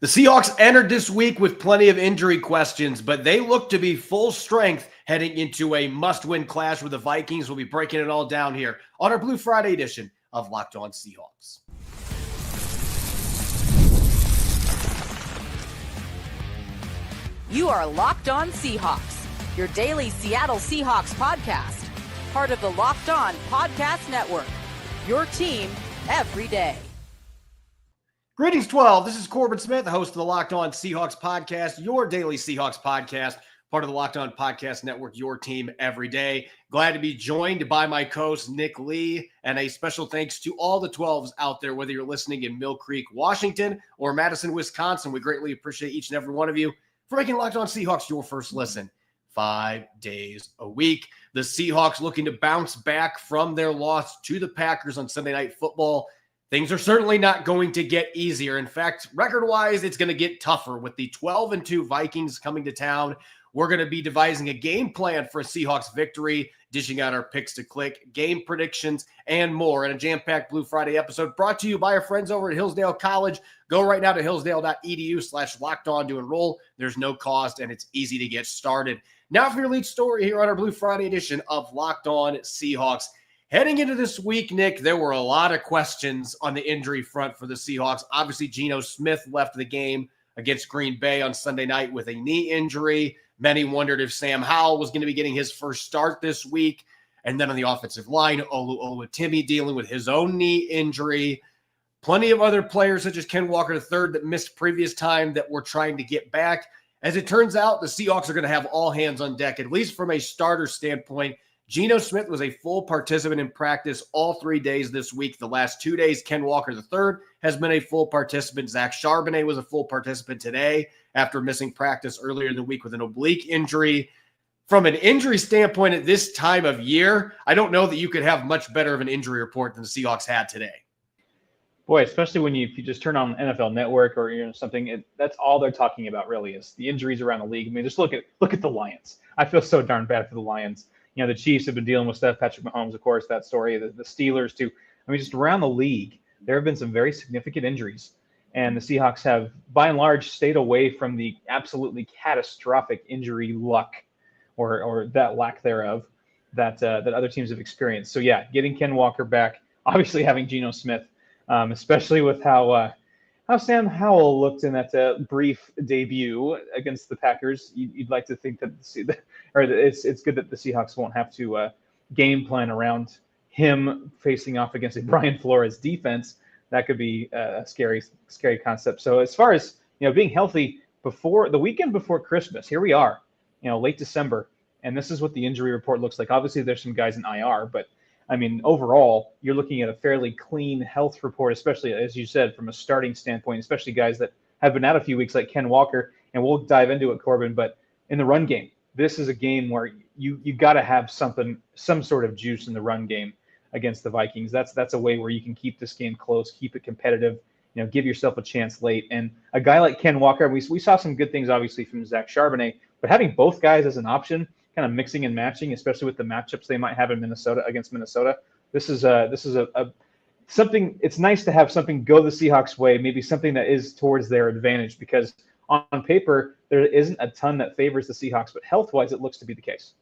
The Seahawks entered this week with plenty of injury questions, but they look to be full strength heading into a must-win clash with the Vikings. We'll be breaking it all down here on our Blue Friday edition of Locked On Seahawks. You are Locked On Seahawks, your daily Seattle Seahawks podcast, part of the Locked On Podcast Network, your team every day. Greetings, 12. This is Corbin Smith, the host of the Locked On Seahawks podcast, your daily Seahawks podcast, part of the Locked On Podcast Network, your team every day. Glad to be joined by my co-host, Nick Lee, and a special thanks to all the 12s out there, whether you're listening in Mill Creek, Washington, or Madison, Wisconsin. We greatly appreciate each and every one of you for making Locked On Seahawks your first listen 5 days a week. The Seahawks looking to bounce back from their loss to the Packers on Sunday Night Football. Things are certainly not going to get easier. In fact, record-wise, it's going to get tougher with the 12-2 Vikings coming to town. We're going to be devising a game plan for a Seahawks victory, dishing out our picks to click, game predictions, and more in a jam-packed Blue Friday episode brought to you by our friends over at Hillsdale College. Go right now to hillsdale.edu/lockedon to enroll. There's no cost, and it's easy to get started. Now for your lead story here on our Blue Friday edition of Locked On Seahawks. Heading into this week, Nick, there were a lot of questions on the injury front for the Seahawks. Obviously, Geno Smith left the game against Green Bay on Sunday night with a knee injury. Many wondered if Sam Howell was going to be getting his first start this week. And then on the offensive line, Olu Oluwatimi dealing with his own knee injury. Plenty of other players such as Ken Walker III that missed previous time that we're trying to get back. As it turns out, the Seahawks are going to have all hands on deck, at least from a starter standpoint. Geno Smith was a full participant in practice all 3 days this week. The last 2 days, Ken Walker III has been a full participant. Zach Charbonnet was a full participant today after missing practice earlier in the week with an oblique injury. From an injury standpoint at this time of year, I don't know that you could have much better of an injury report than the Seahawks had today. Boy, especially when if you just turn on NFL Network or something, that's all they're talking about really is the injuries around the league. I mean, just look at the Lions. I feel so darn bad for the Lions. You know, the Chiefs have been dealing with stuff. Patrick Mahomes, of course, that story. The Steelers, too. I mean, just around the league, there have been some very significant injuries. And the Seahawks have, by and large, stayed away from the absolutely catastrophic injury luck or that lack thereof that other teams have experienced. So, yeah, getting Ken Walker back, obviously having Geno Smith, especially with how Sam Howell looked in that brief debut against the Packers. You'd like to think that it's good that the Seahawks won't have to game plan around him facing off against a Brian Flores defense. That could be a scary concept. So as far as being healthy before the weekend before Christmas, here we are, late December, and this is what the injury report looks like. Obviously, there's some guys in IR, but I mean, overall, you're looking at a fairly clean health report, especially, as you said, from a starting standpoint, especially guys that have been out a few weeks like Ken Walker, and we'll dive into it, Corbin. But in the run game, this is a game where you got to have some sort of juice in the run game against the Vikings. That's a way where you can keep this game close, keep it competitive, give yourself a chance late. And a guy like Ken Walker, we saw some good things, obviously, from Zach Charbonnet, but having both guys as an option, kind of mixing and matching, especially with the matchups they might have in Minnesota against Minnesota. This is a something. It's nice to have something go the Seahawks' way, maybe something that is towards their advantage, because on paper there isn't a ton that favors the Seahawks, but health-wise it looks to be the case.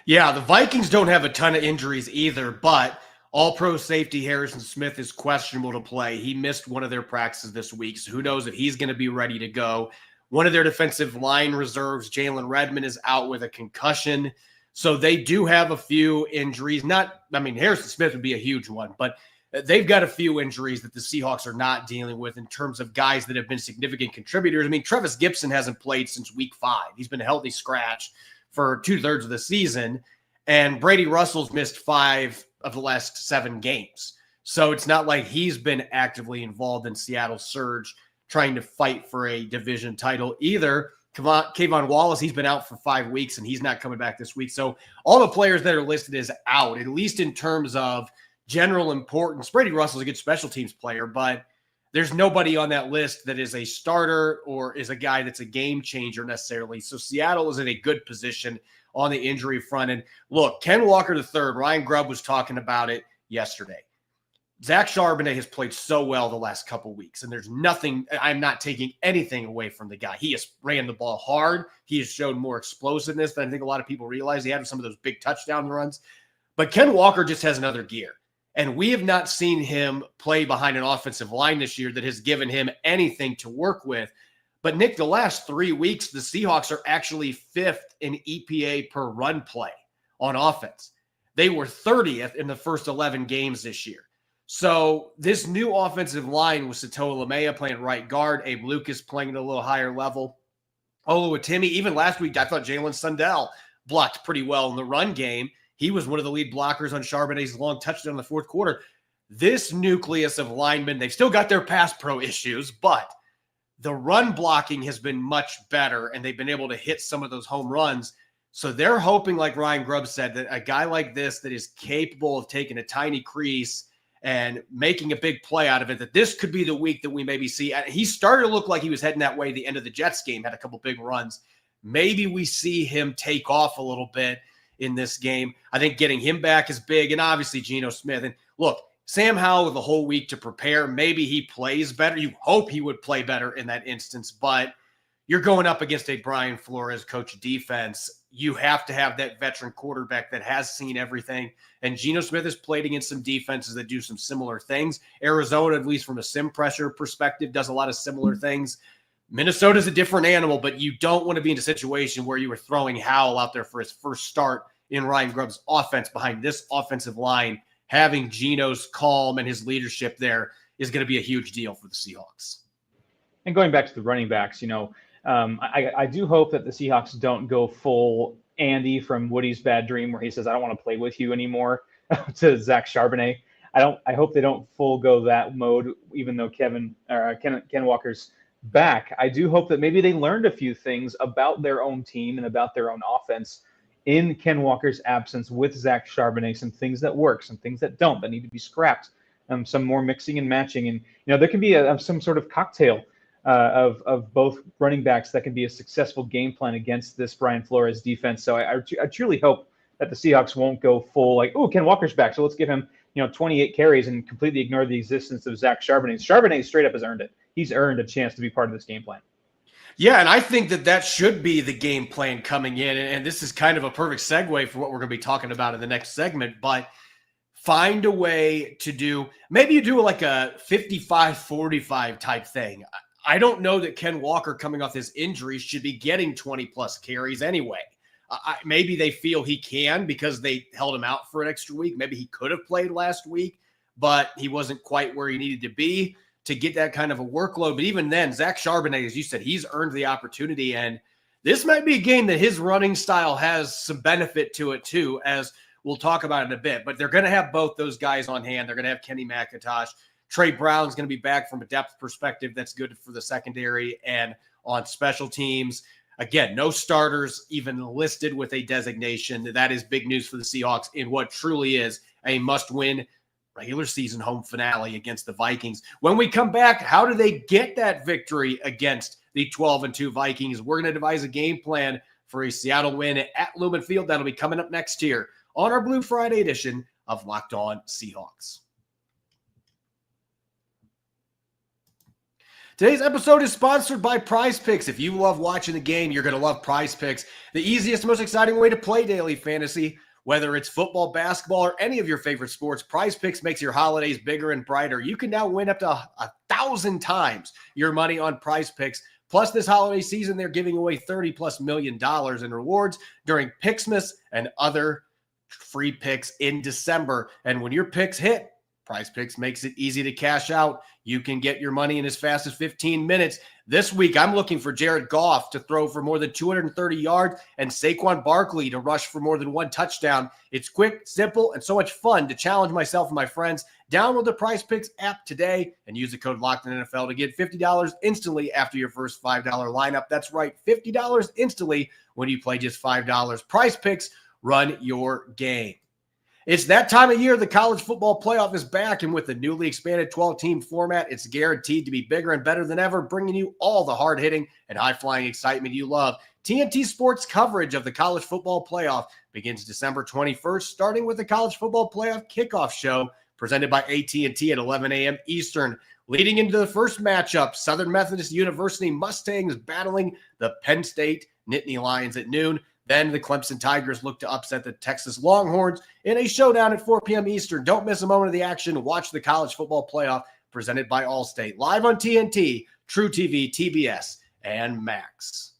Yeah, the Vikings don't have a ton of injuries either, but all-pro safety Harrison Smith is questionable to play. He missed one of their practices this week, so who knows if he's going to be ready to go. One of their defensive line reserves, Jalen Redmond, is out with a concussion. So they do have a few injuries. Harrison Smith would be a huge one, but they've got a few injuries that the Seahawks are not dealing with in terms of guys that have been significant contributors. I mean, Trevis Gibson hasn't played since week 5. He's been a healthy scratch for 2/3 of the season. And Brady Russell's missed 5 of the last 7 games. So it's not like he's been actively involved in Seattle's surge trying to fight for a division title either. Kayvon Wallace, he's been out for 5 weeks, and he's not coming back this week. So all the players that are listed as out, at least in terms of general importance. Brady Russell's a good special teams player, but there's nobody on that list that is a starter or is a guy that's a game changer necessarily. So Seattle is in a good position on the injury front. And look, Ken Walker III, Ryan Grubb was talking about it yesterday. Zach Charbonnet has played so well the last couple weeks, and there's nothing, I'm not taking anything away from the guy. He has ran the ball hard. He has shown more explosiveness than I think a lot of people realize. He had some of those big touchdown runs. But Ken Walker just has another gear. And we have not seen him play behind an offensive line this year that has given him anything to work with. But, Nick, the last 3 weeks, the Seahawks are actually 5th in EPA per run play on offense. They were 30th in the first 11 games this year. So this new offensive line with Satoa Lamea playing right guard, Abe Lucas playing at a little higher level, Oluwatimi, even last week, I thought Jalen Sundell blocked pretty well in the run game. He was one of the lead blockers on Charbonnet's long touchdown in the fourth quarter. This nucleus of linemen, they've still got their pass pro issues, but the run blocking has been much better, and they've been able to hit some of those home runs. So they're hoping, like Ryan Grubb said, that a guy like this that is capable of taking a tiny crease and making a big play out of it, that this could be the week that we maybe see. He started to look like he was heading that way the end of the Jets game, had a couple big runs. Maybe we see him take off a little bit in this game. I think getting him back is big, and obviously Geno Smith. And look, Sam Howell with a whole week to prepare. Maybe he plays better. You hope he would play better in that instance, but you're going up against a Brian Flores coach defense. You have to have that veteran quarterback that has seen everything. And Geno Smith has played against some defenses that do some similar things. Arizona, at least from a sim pressure perspective, does a lot of similar things. Minnesota's a different animal, but you don't want to be in a situation where you were throwing Howell out there for his first start in Ryan Grubb's offense behind this offensive line. Having Geno's calm and his leadership there is going to be a huge deal for the Seahawks. And going back to the running backs, I do hope that the Seahawks don't go full Andy from Woody's Bad Dream, where he says, "I don't want to play with you anymore," to Zach Charbonnet. I hope they don't full go that mode, even though Ken Walker's back. I do hope that maybe they learned a few things about their own team and about their own offense in Ken Walker's absence with Zach Charbonnet. Some things that work, some things that don't, that need to be scrapped. Some more mixing and matching, and there can be some sort of cocktail of both running backs that can be a successful game plan against this Brian Flores defense. So I truly hope that the Seahawks won't go full like, oh, Ken Walker's back, so let's give him 28 carries and completely ignore the existence of Zach Charbonnet. Charbonnet straight up has earned it. He's earned a chance to be part of this game plan. Yeah, and I think that should be the game plan coming in. And this is kind of a perfect segue for what we're going to be talking about in the next segment. But find a way to do, maybe you do like a 55-45 type thing. I don't know that Ken Walker, coming off his injuries, should be getting 20-plus carries anyway. Maybe they feel he can because they held him out for an extra week. Maybe he could have played last week, but he wasn't quite where he needed to be to get that kind of a workload. But even then, Zach Charbonnet, as you said, he's earned the opportunity. And this might be a game that his running style has some benefit to it too, as we'll talk about in a bit. But they're going to have both those guys on hand. They're going to have Kenny McIntosh. Trey Brown's going to be back from a depth perspective. That's good for the secondary and on special teams. Again, no starters even listed with a designation. That is big news for the Seahawks in what truly is a must-win regular season home finale against the Vikings. When we come back, how do they get that victory against the 12-2 Vikings? We're going to devise a game plan for a Seattle win at Lumen Field. That'll be coming up next year on our Blue Friday edition of Locked On Seahawks. Today's episode is sponsored by Prize Picks. If you love watching the game, you're going to love Prize Picks, the easiest, most exciting way to play daily fantasy. Whether it's football, basketball, or any of your favorite sports, Prize Picks makes your holidays bigger and brighter. You can now win up to 1,000 times your money on Prize Picks. Plus, this holiday season, they're giving away $30+ million in rewards during Picksmas and other free picks in December. And when your picks hit, Prize Picks makes it easy to cash out. You can get your money in as fast as 15 minutes. This week, I'm looking for Jared Goff to throw for more than 230 yards and Saquon Barkley to rush for more than 1 touchdown. It's quick, simple, and so much fun to challenge myself and my friends. Download the Prize Picks app today and use the code LOCKEDONNFL to get $50 instantly after your first $5 lineup. That's right, $50 instantly when you play just $5. Prize Picks, run your game. It's that time of year. The college football playoff is back, and with the newly expanded 12-team format, it's guaranteed to be bigger and better than ever, bringing you all the hard-hitting and high-flying excitement you love. TNT Sports coverage of the college football playoff begins December 21st, starting with the college football playoff kickoff show presented by AT&T at 11 a.m. Eastern. Leading into the first matchup, Southern Methodist University Mustangs battling the Penn State Nittany Lions at noon. Then the Clemson Tigers look to upset the Texas Longhorns in a showdown at 4 p.m. Eastern. Don't miss a moment of the action. Watch the college football playoff presented by Allstate. Live on TNT, True TV, TBS, and Max.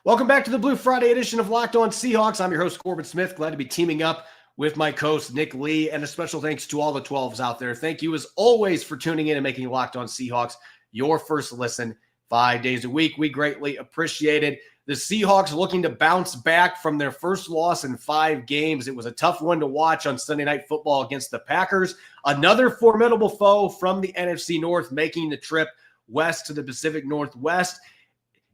Welcome back to the Blue Friday edition of Locked On Seahawks. I'm your host, Corbin Smith. Glad to be teaming up with my co-host, Nick Lee, and a special thanks to all the 12s out there. Thank you, as always, for tuning in and making Locked On Seahawks your first listen 5 days a week. We greatly appreciate it. The Seahawks looking to bounce back from their first loss in 5 games. It was a tough one to watch on Sunday Night Football against the Packers. Another formidable foe from the NFC North making the trip west to the Pacific Northwest.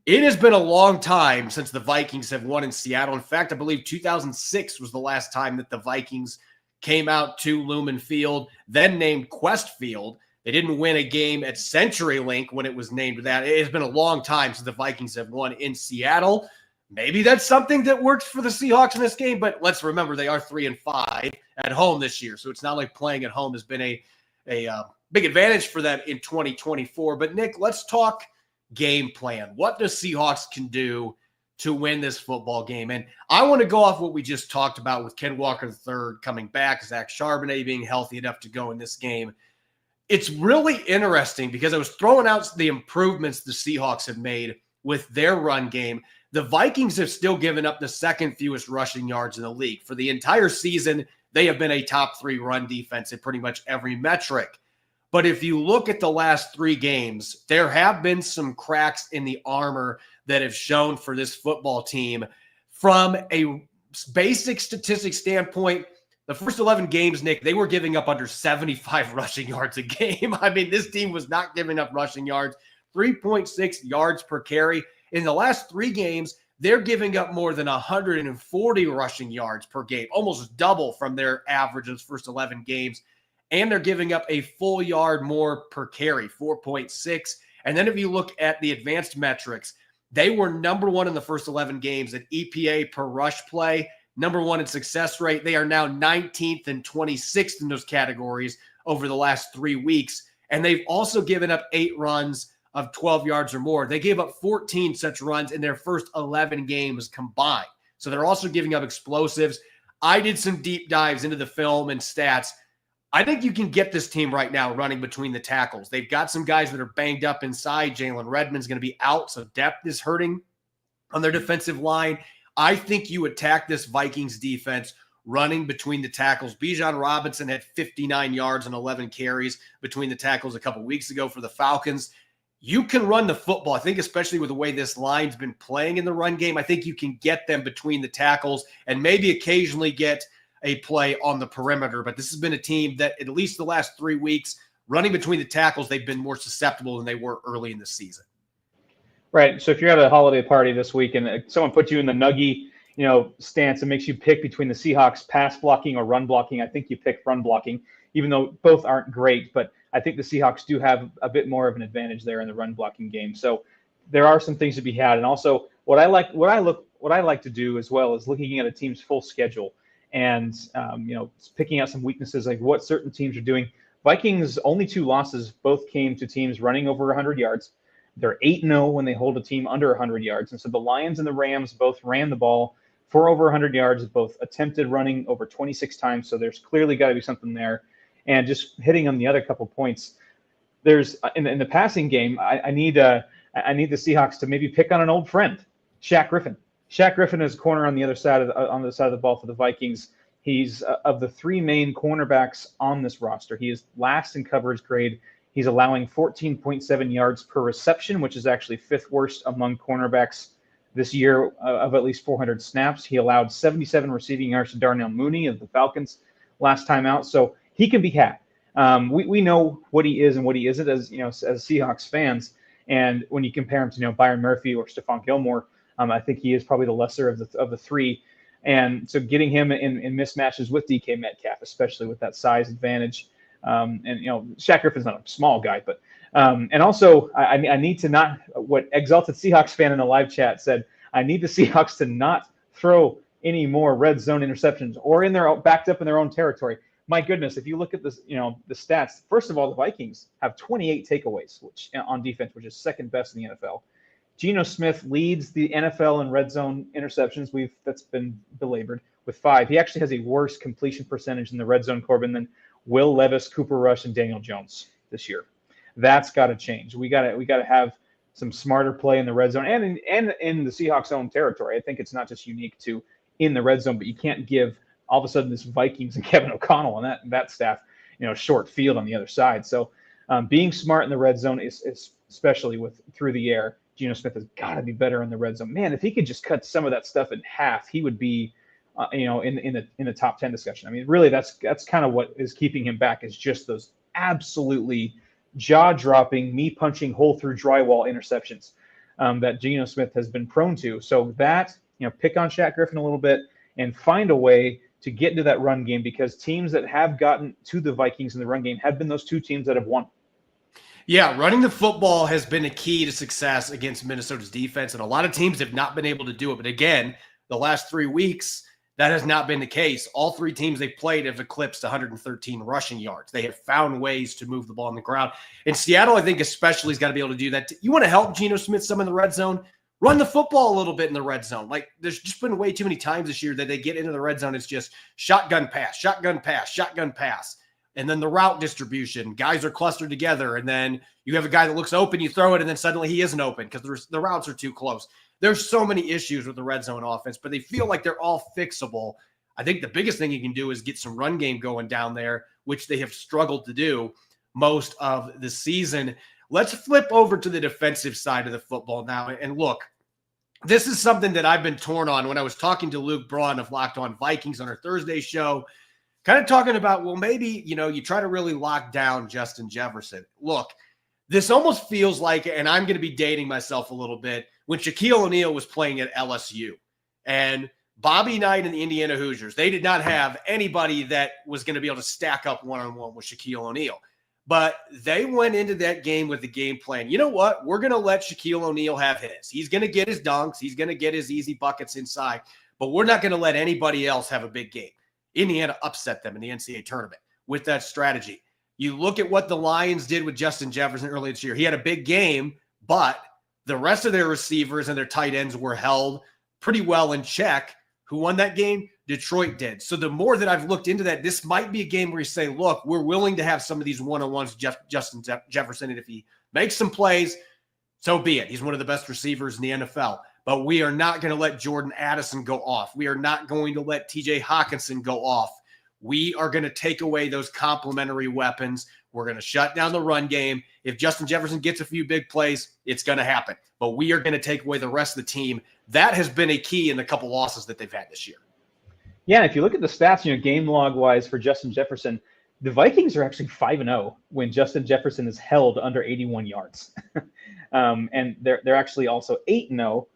It has been a long time since the Vikings have won in Seattle. In fact, I believe 2006 was the last time that the Vikings came out to Lumen Field, then named Quest Field. They didn't win a game at CenturyLink when it was named that. It has been a long time since the Vikings have won in Seattle. Maybe that's something that works for the Seahawks in this game, but let's remember they are 3-5 at home this year. So it's not like playing at home has been a big advantage for them in 2024. But Nick, let's talk game plan. What the Seahawks can do to win this football game. And I want to go off what we just talked about with Ken Walker III coming back, Zach Charbonnet being healthy enough to go in this game. It's really interesting because I was throwing out the improvements the Seahawks have made with their run game. The Vikings have still given up the second fewest rushing yards in the league. For the entire season, they have been a top 3 run defense in pretty much every metric. But if you look at the last 3 games, there have been some cracks in the armor that have shown for this football team. From a basic statistics standpoint, the first 11 games, Nick, they were giving up under 75 rushing yards a game. I mean, this team was not giving up rushing yards, 3.6 yards per carry. In the last 3 games, they're giving up more than 140 rushing yards per game, almost double from their average of the first 11 games. And they're giving up a full yard more per carry, 4.6. And then if you look at the advanced metrics, they were number 1 in the first 11 games at EPA per rush play, number 1 in success rate. They are now 19th and 26th in those categories over the last 3 weeks. And they've also given up 8 runs of 12 yards or more. They gave up 14 such runs in their first 11 games combined. So they're also giving up explosives. I did some deep dives into the film and stats. I think you can get this team right now running between the tackles. They've got some guys that are banged up inside. Jalen Redmond's going to be out, so depth is hurting on their defensive line. I think you attack this Vikings defense running between the tackles. Bijan Robinson had 59 yards and 11 carries between the tackles a couple weeks ago for the Falcons. You can run the football. I think especially with the way this line's been playing in the run game, I think you can get them between the tackles and maybe occasionally get a play on the perimeter. But this has been a team that at least the last 3 weeks, running between the tackles, they've been more susceptible than they were early in the season. Right. So if you're at a holiday party this week and someone puts you in the nuggy, stance and makes you pick between the Seahawks pass blocking or run blocking, I think you pick run blocking, even though both aren't great. But I think the Seahawks do have a bit more of an advantage there in the run blocking game. So there are some things to be had. And also what I like to do as well is looking at a team's full schedule and picking out some weaknesses, like what certain teams are doing. Vikings' only 2 losses both came to teams running over 100 yards. They're 8-0 when they hold a team under 100 yards. And so the Lions and the Rams both ran the ball for over 100 yards, both attempted running over 26 times. So there's clearly got to be something there. And just hitting on the other couple points, there's in the passing game, I need the Seahawks to maybe pick on an old friend, Shaq Griffin. Shaq Griffin is a corner on the other side of the ball for the Vikings. He's of the 3 main cornerbacks on this roster. He is last in coverage grade. He's allowing 14.7 yards per reception, which is actually 5th worst among cornerbacks this year of at least 400 snaps. He allowed 77 receiving yards to Darnell Mooney of the Falcons last time out. So he can be had. We know what he is and what he isn't as Seahawks fans. And when you compare him to Byron Murphy or Stephon Gilmore, I think he is probably the lesser of the 3. And so getting him in mismatches with DK Metcalf, especially with that size advantage. Shaq Griffin's not a small guy, but and also I need to not, what Exalted Seahawks fan in a live chat said, I need the Seahawks to not throw any more red zone interceptions or backed up in their own territory. My goodness, if you look at this, the stats, first of all, the Vikings have 28 takeaways on defense, which is second best in the NFL. Geno Smith leads the NFL in red zone interceptions. That's been belabored with 5. He actually has a worse completion percentage in the red zone, Corbin, than Will Levis, Cooper Rush, and Daniel Jones this year. That's got to change. We got to have some smarter play in the red zone and in the Seahawks' own territory. I think it's not just unique to in the red zone, but you can't give all of a sudden this Vikings and Kevin O'Connell and that staff, short field on the other side. So being smart in the red zone is especially through the air. Geno Smith has got to be better in the red zone. Man, if he could just cut some of that stuff in half, he would be, in the top 10 discussion. I mean, really, that's kind of what is keeping him back is just those absolutely jaw-dropping, knee-punching, hole-through-drywall interceptions that Geno Smith has been prone to. So that, pick on Shaq Griffin a little bit and find a way to get into that run game, because teams that have gotten to the Vikings in the run game have been those 2 teams that have won. Yeah, running the football has been a key to success against Minnesota's defense, and a lot of teams have not been able to do it. But again, the last 3 weeks, that has not been the case. All 3 teams they played have eclipsed 113 rushing yards. They have found ways to move the ball on the ground. And Seattle, I think especially, has got to be able to do that. You want to help Geno Smith some in the red zone? Run the football a little bit in the red zone. Like, there's just been way too many times this year that they get into the red zone. It's just shotgun pass, shotgun pass, shotgun pass. And then the route distribution, guys are clustered together. And then you have a guy that looks open, you throw it, and then suddenly he isn't open because the routes are too close. There's so many issues with the red zone offense, but they feel like they're all fixable. I think the biggest thing you can do is get some run game going down there, which they have struggled to do most of the season. Let's flip over to the defensive side of the football now. And look, this is something that I've been torn on when I was talking to Luke Braun of Locked On Vikings on our Thursday show, kind of talking about, well, maybe, you try to really lock down Justin Jefferson. Look, this almost feels like, and I'm going to be dating myself a little bit, when Shaquille O'Neal was playing at LSU and Bobby Knight and the Indiana Hoosiers, they did not have anybody that was going to be able to stack up one-on-one with Shaquille O'Neal. But they went into that game with the game plan. You know what? We're going to let Shaquille O'Neal have his. He's going to get his dunks. He's going to get his easy buckets inside. But we're not going to let anybody else have a big game. Indiana upset them in the NCAA tournament with that strategy. You look at what the Lions did with Justin Jefferson earlier this year. He had a big game, but the rest of their receivers and their tight ends were held pretty well in check. Who won that game? Detroit did. So the more that I've looked into that, this might be a game where you say, look, we're willing to have some of these one-on-ones, Justin Jefferson, and if he makes some plays, so be it. He's one of the best receivers in the NFL. But we are not going to let Jordan Addison go off. We are not going to let TJ Hawkinson go off. We are going to take away those complementary weapons. We're going to shut down the run game. If Justin Jefferson gets a few big plays, it's going to happen. But we are going to take away the rest of the team. That has been a key in the couple losses that they've had this year. Yeah, if you look at the stats, game log wise for Justin Jefferson, the Vikings are actually 5-0 when Justin Jefferson is held under 81 yards. And they're actually also 8-0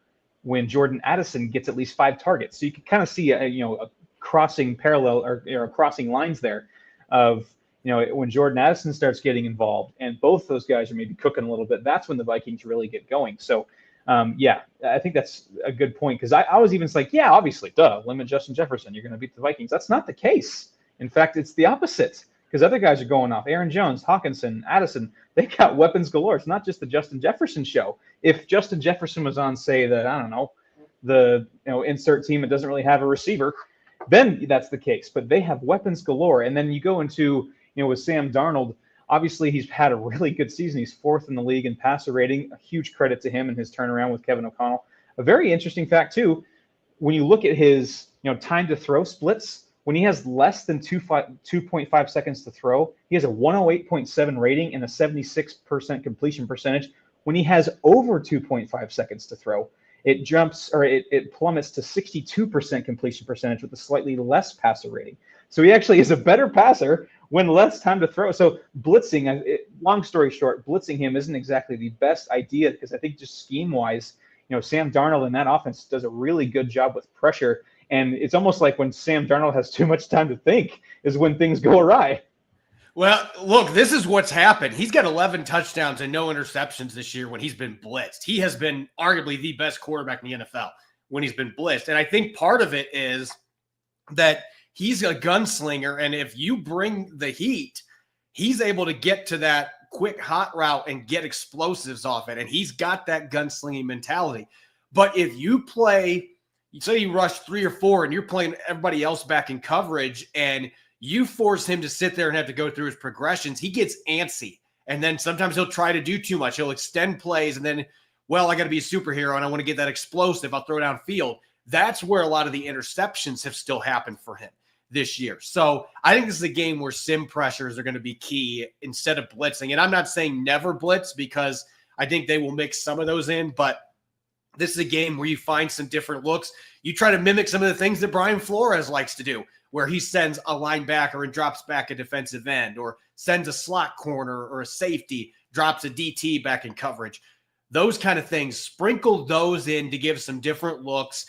when Jordan Addison gets at least 5 targets. So you can kind of see a crossing parallel or crossing lines there of, when Jordan Addison starts getting involved and both those guys are maybe cooking a little bit, that's when the Vikings really get going. So I think that's a good point, because I was even like, yeah, obviously, limit Justin Jefferson. You're going to beat the Vikings. That's not the case. In fact, it's the opposite, because other guys are going off. Aaron Jones, Hawkinson, Addison, they got weapons galore. It's not just the Justin Jefferson show. If Justin Jefferson was on, say, the insert team that doesn't really have a receiver, then that's the case. But they have weapons galore. And then you go into, with Sam Darnold, obviously he's had a really good season. He's 4th in the league in passer rating. A huge credit to him and his turnaround with Kevin O'Connell. A very interesting fact, too, when you look at his time to throw splits, when he has less than 2.5 seconds to throw, he has a 108.7 rating and a 76% completion percentage. When he has over 2.5 seconds to throw, it plummets to 62% completion percentage with a slightly less passer rating. So he actually is a better passer when less time to throw. So blitzing, long story short, blitzing him isn't exactly the best idea, because I think just scheme-wise, Sam Darnold in that offense does a really good job with pressure. And it's almost like when Sam Darnold has too much time to think is when things go awry. Well, look, this is what's happened. He's got 11 touchdowns and no interceptions this year when he's been blitzed. He has been arguably the best quarterback in the NFL. when he's been blitzed. And I think part of it is that he's a gunslinger, and if you bring the heat, he's able to get to that quick hot route and get explosives off it, and he's got that gunslinging mentality. But if you play, say you rush 3 or 4 and you're playing everybody else back in coverage and you force him to sit there and have to go through his progressions, he gets antsy. And then sometimes he'll try to do too much. He'll extend plays and then, well, I got to be a superhero and I want to get that explosive. I'll throw downfield. That's where a lot of the interceptions have still happened for him this year. So I think this is a game where sim pressures are going to be key instead of blitzing. And I'm not saying never blitz because I think they will mix some of those in, but this is a game where you find some different looks. You try to mimic some of the things that Brian Flores likes to do, where he sends a linebacker and drops back a defensive end, or sends a slot corner or a safety, drops a DT back in coverage. Those kind of things, sprinkle those in to give some different looks,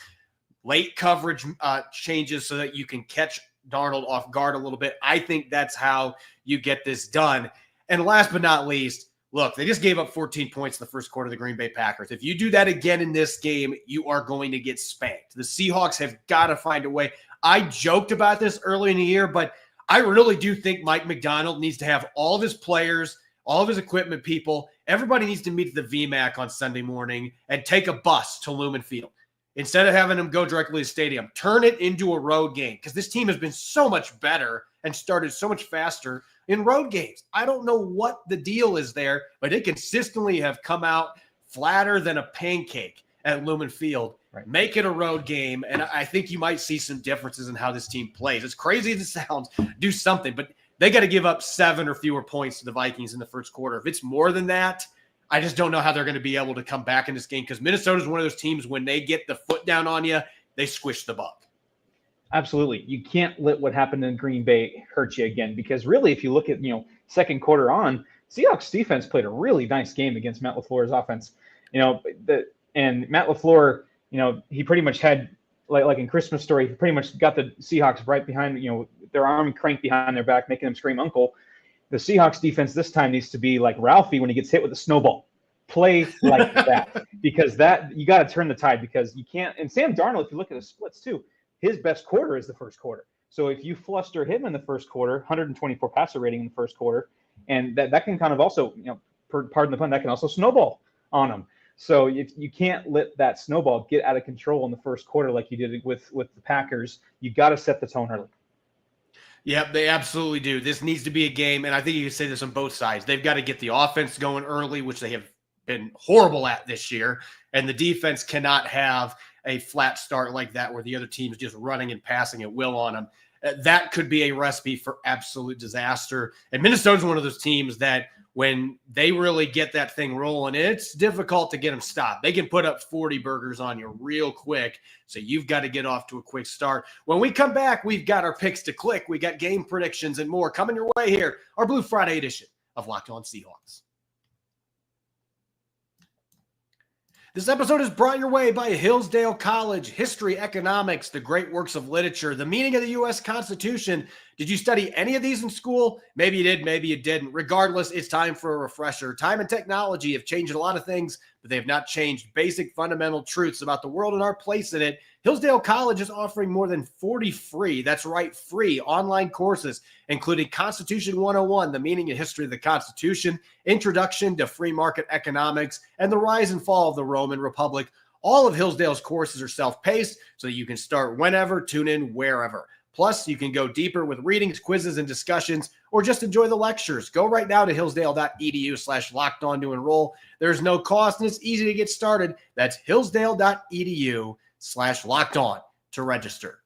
late coverage changes so that you can catch Darnold off guard a little bit. I think that's how you get this done. And last but not least, look, they just gave up 14 points in the first quarter of the Green Bay Packers. If you do that again in this game, you are going to get spanked. The Seahawks have got to find a way. I joked about this early in the year, but I really do think Mike McDonald needs to have all of his players, all of his equipment people, everybody needs to meet at the VMAC on Sunday morning and take a bus to Lumen Field. Instead of having them go directly to the stadium, turn it into a road game, because this team has been so much better and started so much faster in road games. I don't know what the deal is there, but they consistently have come out flatter than a pancake at Lumen Field. Right. Make it a road game, and I think you might see some differences in how this team plays. As crazy as it sounds, do something, but they got to give up 7 or fewer points to the Vikings in the first quarter. If it's more than that, I just don't know how they're going to be able to come back in this game, because Minnesota is one of those teams, when they get the foot down on you, they squish the bug. Absolutely. You can't let what happened in Green Bay hurt you again, because really, if you look at, second quarter on, Seahawks defense played a really nice game against Matt LaFleur's offense. And Matt LaFleur, he pretty much had, like in Christmas Story, he pretty much got the Seahawks right behind, their arm cranked behind their back, making them scream uncle. The Seahawks defense this time needs to be like Ralphie when he gets hit with a snowball. Play like that, because you got to turn the tide, because you can't. And Sam Darnold, if you look at the splits too, his best quarter is the first quarter. So if you fluster him in the first quarter, 124 passer rating in the first quarter, and that can kind of also, pardon the pun, that can also snowball on him. So if you can't let that snowball get out of control in the first quarter like you did with the Packers, you got to set the tone early. Yep, they absolutely do. This needs to be a game, and I think you can say this on both sides. They've got to get the offense going early, which they have been horrible at this year, and the defense cannot have a flat start like that where the other team's just running and passing at will on them. That could be a recipe for absolute disaster. And Minnesota's one of those teams that when they really get that thing rolling, it's difficult to get them stopped. They can put up 40 burgers on you real quick, so you've got to get off to a quick start. When we come back, we've got our picks to click. We got game predictions and more coming your way here, our Blue Friday edition of Locked On Seahawks. This episode is brought your way by Hillsdale College. History, economics, the great works of literature, the meaning of the U.S. Constitution. Did you study any of these in school? Maybe you did, maybe you didn't. Regardless, it's time for a refresher. Time and technology have changed a lot of things, but they have not changed basic fundamental truths about the world and our place in it. Hillsdale College is offering more than 40 free, that's right, free online courses, including Constitution 101, the meaning and history of the Constitution, Introduction to Free Market Economics, and the rise and fall of the Roman Republic. All of Hillsdale's courses are self-paced, so that you can start whenever, tune in wherever. Plus, you can go deeper with readings, quizzes, and discussions, or just enjoy the lectures. Go right now to hillsdale.edu/lockedon to enroll. There's no cost, and it's easy to get started. That's hillsdale.edu/lockedon to register.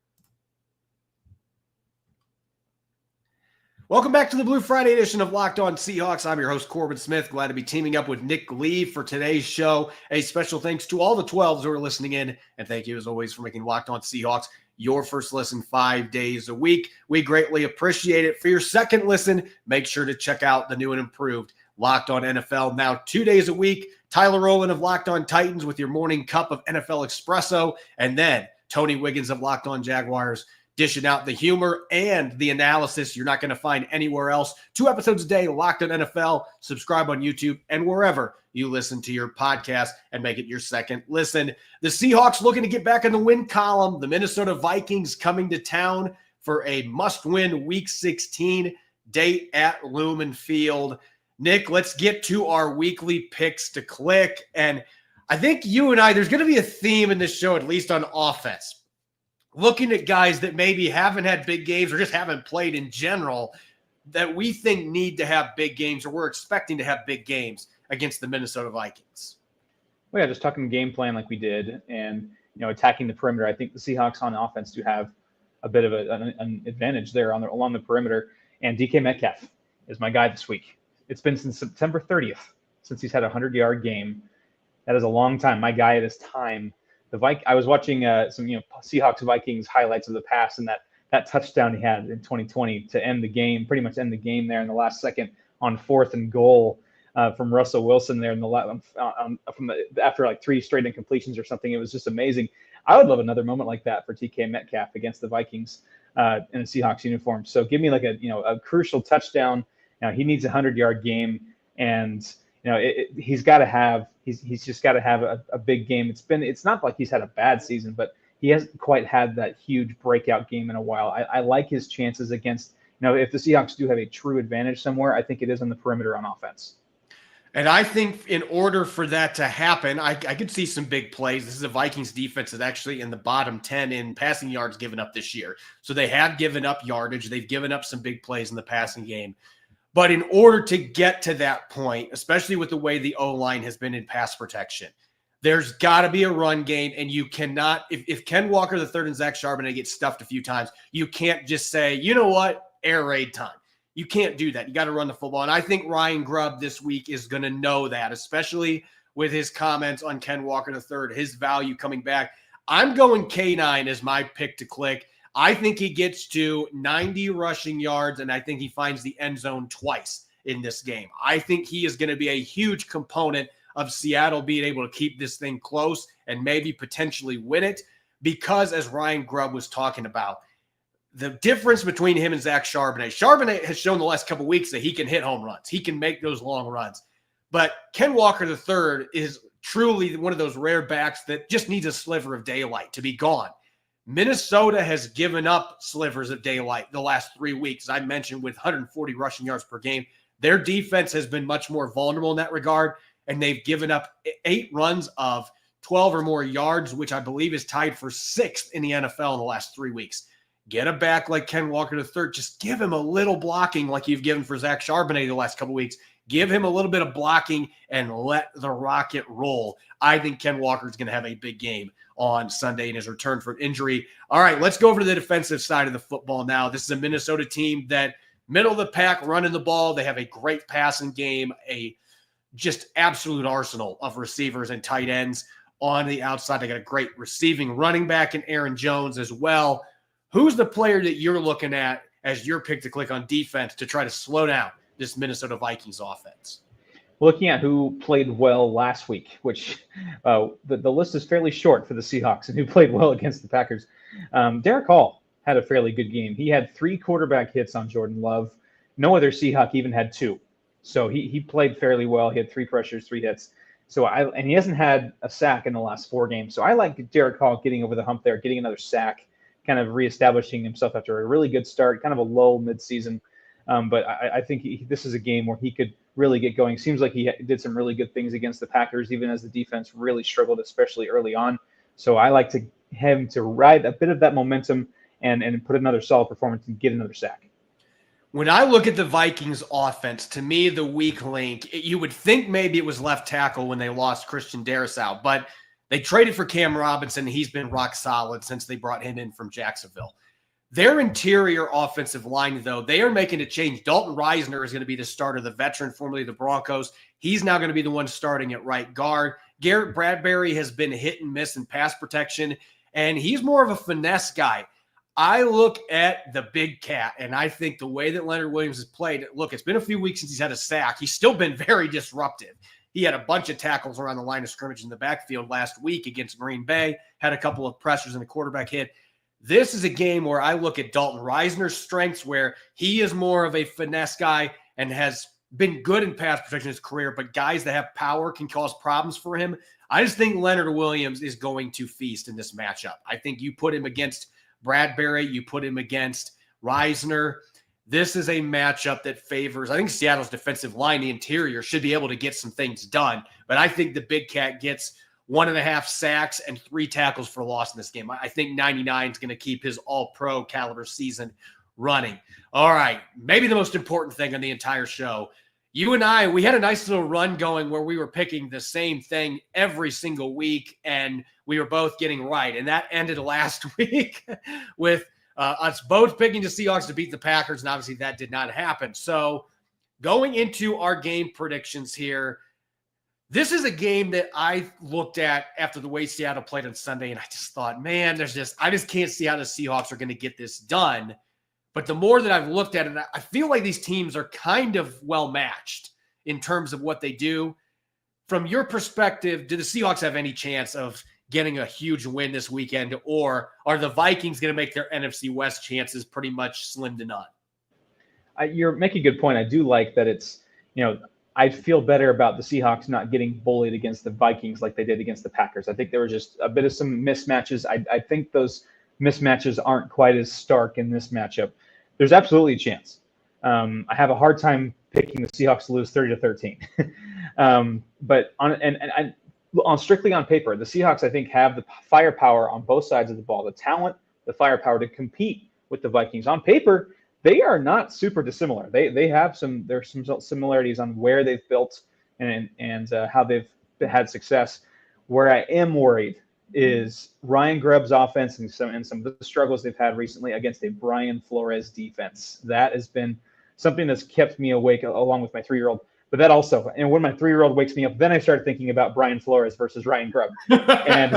Welcome back to the Blue Friday edition of Locked On Seahawks. I'm your host, Corbin Smith. Glad to be teaming up with Nick Lee for today's show. A special thanks to all the 12s who are listening in, and thank you, as always, for making Locked On Seahawks your first listen 5 days a week. We greatly appreciate it. For your second listen, make sure to check out the new and improved Locked On NFL, now 2 days a week. Tyler Rowland of Locked On Titans with your morning cup of NFL Espresso, and then Tony Wiggins of Locked On Jaguars dishing out the humor and the analysis you're not going to find anywhere else. 2 episodes a day, Locked On NFL. Subscribe on YouTube and wherever you listen to your podcast and make it your second listen. The Seahawks looking to get back in the win column. The Minnesota Vikings coming to town for a must-win Week 16 date at Lumen Field. Nick, let's get to our weekly picks to click. And I think you and I, there's going to be a theme in this show, at least on offense. Looking at guys that maybe haven't had big games or just haven't played in general that we think need to have big games or we're expecting to have big games against the Minnesota Vikings. Well, yeah, just talking game plan like we did and, attacking the perimeter. I think the Seahawks on offense do have a bit of an advantage there along the perimeter. And DK Metcalf is my guy this week. It's been since September 30th since he's had a 100-yard game. That is a long time. My guy at his time. I was watching some Seahawks Vikings highlights of the past, and that touchdown he had in 2020 to end the game, pretty much end the game there in the last second on 4th and goal from Russell Wilson there in the after like 3 straight incompletions or something. It was just amazing. I would love another moment like that for DK Metcalf against the Vikings in a Seahawks uniform. So give me like a crucial touchdown. Now he needs a 100-yard game, and he's got to have he's just got to have a big game. It's not like he's had a bad season, but he hasn't quite had that huge breakout game in a while. I like his chances against if the Seahawks do have a true advantage somewhere, I think it is on the perimeter on offense. And I think in order for that to happen, I could see some big plays. This is a Vikings defense that's actually in the bottom 10 in passing yards given up this year. So they have given up yardage. They've given up some big plays in the passing game. But in order to get to that point, especially with the way the O-line has been in pass protection, there's got to be a run game, and you cannot – if Ken Walker III and Zach Charbonnet get stuffed a few times, you can't just say, you know what, air raid time. You can't do that. You got to run the football. And I think Ryan Grubb this week is going to know that, especially with his comments on Ken Walker III, his value coming back. I'm going K9 as my pick to click. I think he gets to 90 rushing yards, and I think he finds the end zone twice in this game. I think he is going to be a huge component of Seattle being able to keep this thing close and maybe potentially win it because, as Ryan Grubb was talking about, the difference between him and Zach Charbonnet has shown the last couple of weeks that he can hit home runs. He can make those long runs. But Ken Walker III is truly one of those rare backs that just needs a sliver of daylight to be gone. Minnesota has given up slivers of daylight the last 3 weeks. I mentioned with 140 rushing yards per game. Their defense has been much more vulnerable in that regard, and they've given up 8 runs of 12 or more yards, which I believe is tied for 6th in the NFL in the last 3 weeks. Get a back like Ken Walker III. Just give him a little blocking like you've given for Zach Charbonnet the last couple of weeks. Give him a little bit of blocking and let the rocket roll. I think Ken Walker is going to have a big game on Sunday in his return from injury. All right, let's go over to the defensive side of the football now. This is a Minnesota team that middle of the pack, running the ball. They have a great passing game, a just absolute arsenal of receivers and tight ends on the outside. They got a great receiving running back in Aaron Jones as well. Who's the player that you're looking at as your pick to click on defense to try to slow down this Minnesota Vikings offense? Looking at who played well last week, which the list is fairly short for the Seahawks and who played well against the Packers. Derek Hall had a fairly good game. He had 3 quarterback hits on Jordan Love. No other Seahawk even had 2. So he played fairly well. He had 3 pressures, 3 hits. And he hasn't had a sack in the last 4 games. So I like Derek Hall getting over the hump there, getting another sack, kind of reestablishing himself after a really good start, kind of a lull midseason. But I think this is a game where he could really get going. Seems like he did some really good things against the Packers, even as the defense really struggled, especially early on. So I like him to ride a bit of that momentum and put another solid performance and get another sack. When I look at the Vikings offense, to me, the weak link, you would think maybe it was left tackle when they lost Christian Darrisaw, but they traded for Cam Robinson. He's been rock solid since they brought him in from Jacksonville. Their interior offensive line, though, they are making a change. Dalton Reisner is going to be the starter, the veteran, formerly the Broncos. He's now going to be the one starting at right guard. Garrett Bradbury has been hit and miss in pass protection, and he's more of a finesse guy. I look at the big cat, and I think the way that Leonard Williams has played, look, it's been a few weeks since he's had a sack. He's still been very disruptive. He had a bunch of tackles around the line of scrimmage in the backfield last week against Green Bay, had a couple of pressures and a quarterback hit. This is a game where I look at Dalton Reisner's strengths, where he is more of a finesse guy and has been good in pass protection in his career, but guys that have power can cause problems for him. I just think Leonard Williams is going to feast in this matchup. I think you put him against Bradbury, you put him against Reisner. This is a matchup that favors, I think Seattle's defensive line, the interior, should be able to get some things done. But I think the Big Cat gets 1.5 sacks and 3 tackles for loss in this game. I think 99 is going to keep his all-pro caliber season running. All right, maybe the most important thing on the entire show. You and I, we had a nice little run going where we were picking the same thing every single week, and we were both getting right. And that ended last week with us both picking the Seahawks to beat the Packers, and obviously that did not happen. So going into our game predictions here, this is a game that I looked at after the way Seattle played on Sunday, and I just thought, man, I just can't see how the Seahawks are going to get this done. But the more that I've looked at it, I feel like these teams are kind of well matched in terms of what they do. From your perspective, do the Seahawks have any chance of getting a huge win this weekend, or are the Vikings going to make their NFC West chances pretty much slim to none? You're making a good point. I do like that it's, I feel better about the Seahawks not getting bullied against the Vikings like they did against the Packers. I think there was just a bit of some mismatches. I think those mismatches aren't quite as stark in this matchup. There's absolutely a chance. I have a hard time picking the Seahawks to lose 30-13. But on strictly on paper, the Seahawks, I think, have the firepower on both sides of the ball, the talent, the firepower to compete with the Vikings. On paper, they are not super dissimilar. There's some similarities on where they've built and how they've had success. Where I am worried is Ryan Grubb's offense and some of the struggles they've had recently against a Brian Flores defense. That has been something that's kept me awake along with my 3-year-old. But that also, and when my 3-year-old wakes me up, then I start thinking about Brian Flores versus Ryan Grubb. And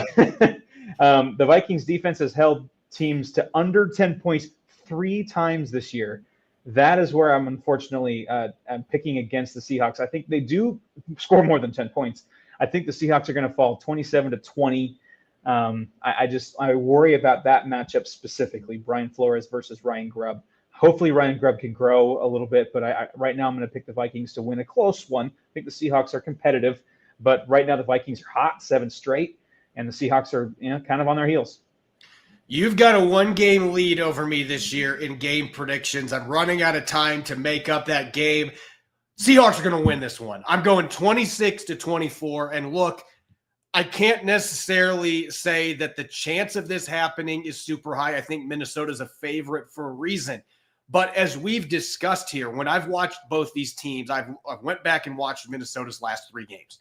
the Vikings defense has held teams to under 10 points 3 times this year. That is where I'm unfortunately I'm picking against the Seahawks. I think they do score more than 10 points. I think the Seahawks are going to fall 27-20. I worry about that matchup specifically, Brian Flores versus Ryan Grubb. Hopefully Ryan Grubb can grow a little bit, but right now I'm going to pick the Vikings to win a close one. I think the Seahawks are competitive, but right now the Vikings are hot, 7 straight, and the Seahawks are kind of on their heels. You've got a 1-game lead over me this year in game predictions. I'm running out of time to make up that game. Seahawks are going to win this one. I'm going 26-24, and look, I can't necessarily say that the chance of this happening is super high. I think Minnesota's a favorite for a reason. But as we've discussed here, when I've watched both these teams, I've went back and watched Minnesota's last 3 games.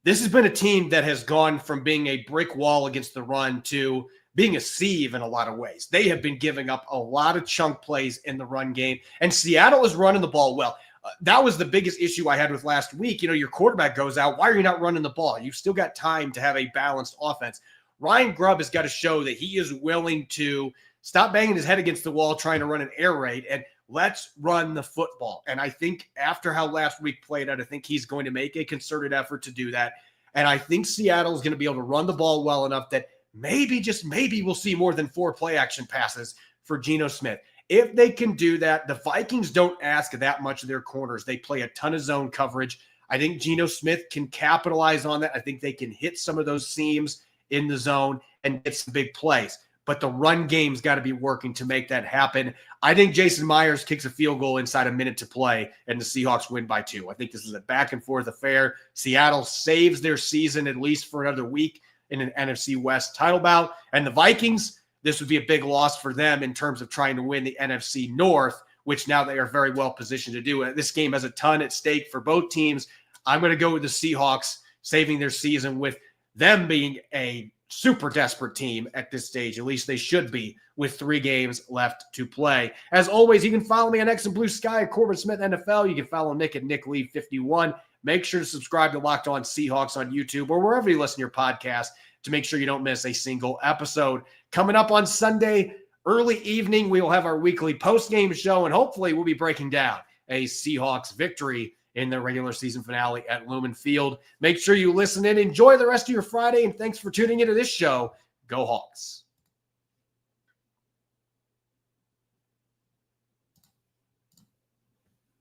This has been a team that has gone from being a brick wall against the run to being a sieve in a lot of ways. They have been giving up a lot of chunk plays in the run game, and Seattle is running the ball well. That was the biggest issue I had with last week. Your quarterback goes out. Why are you not running the ball? You've still got time to have a balanced offense. Ryan Grubb has got to show that he is willing to stop banging his head against the wall trying to run an air raid, and let's run the football. And I think after how last week played out, I think he's going to make a concerted effort to do that. And I think Seattle is going to be able to run the ball well enough that maybe, just maybe, we'll see more than 4 play action passes for Geno Smith. If they can do that, the Vikings don't ask that much of their corners. They play a ton of zone coverage. I think Geno Smith can capitalize on that. I think they can hit some of those seams in the zone and get some big plays. But the run game's got to be working to make that happen. I think Jason Myers kicks a field goal inside a minute to play, and the Seahawks win by 2. I think this is a back-and-forth affair. Seattle saves their season at least for another week in an NFC West title bout. And the Vikings, this would be a big loss for them in terms of trying to win the NFC North, which now they are very well positioned to do. This game has a ton at stake for both teams. I'm going to go with the Seahawks saving their season, with them being a super desperate team at this stage. At least they should be, with 3 games left to play. As always, you can follow me on X and Blue Sky at Corbin Smith NFL. You can follow Nick at Nick Lee 51. Make sure to subscribe to Locked On Seahawks on YouTube or wherever you listen to your podcast to make sure you don't miss a single episode. Coming up on Sunday, early evening, we will have our weekly post-game show, and hopefully we'll be breaking down a Seahawks victory in the regular season finale at Lumen Field. Make sure you listen in. Enjoy the rest of your Friday, and thanks for tuning into this show. Go Hawks.